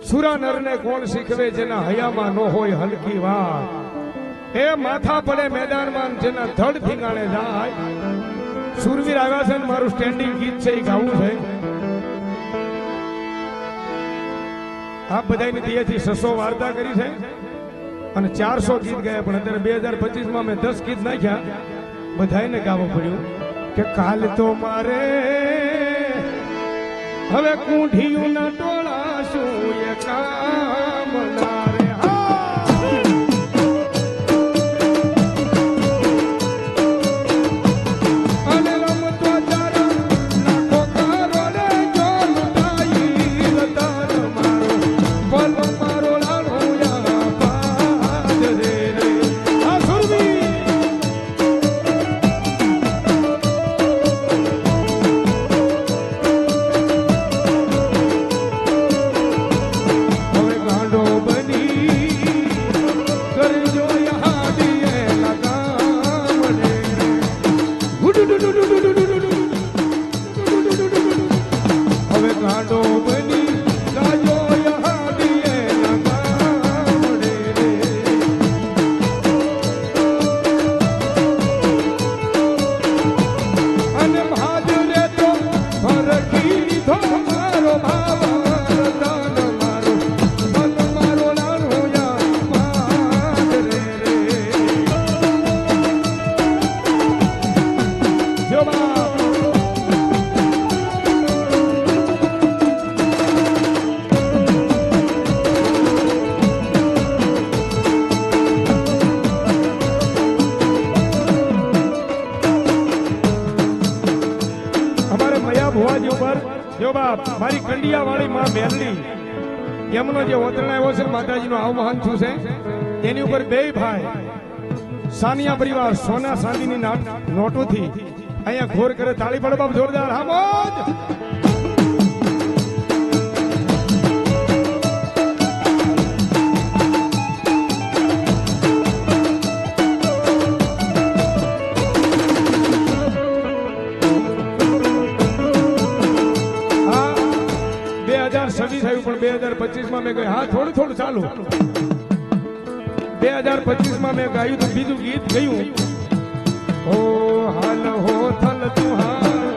સુરા નરને કોણ શીખવે જેના હયામાં ન હોય હલકી વાત, એ માથા પડે મેદાનમાં જેના ધડ થીંગાણે જાય. સુરવીર આવ્યા છે ને મારું સ્ટેન્ડિંગ ગીત છે એ ગાવું છે. આપ બધાની દિયેથી 600 વાર્તા કરી છે અને 400 ગીત ગયા, પણ અત્યારે 2025 માં મેં 10 ગીત નાખ્યા. બધાને ગાવું પડ્યું કે કાલ તો મારે હવે કુંઢિયું ના ટોળા શું એ કામ ના રે. મારી કંડિયા વાળી માં મેલડી એમનો જે ઓતરણ આવ્યો છે માતાજીનો આહવાન થયું છે, તેની ઉપર બે ભાઈ સાનિયા પરિવાર સોના ચાંદીની નોટોથી અહીંયા ઘોર કરે. તાળી પડો બાપ જોરદાર. હા મોજ. થયું પણ 2025 માં મેં કહ્યું હા થોડું ચાલુ. 2025 માં મેં ગાયું તો બીજું ગીત ગયું. ઓ હાલ હો થલ તું હા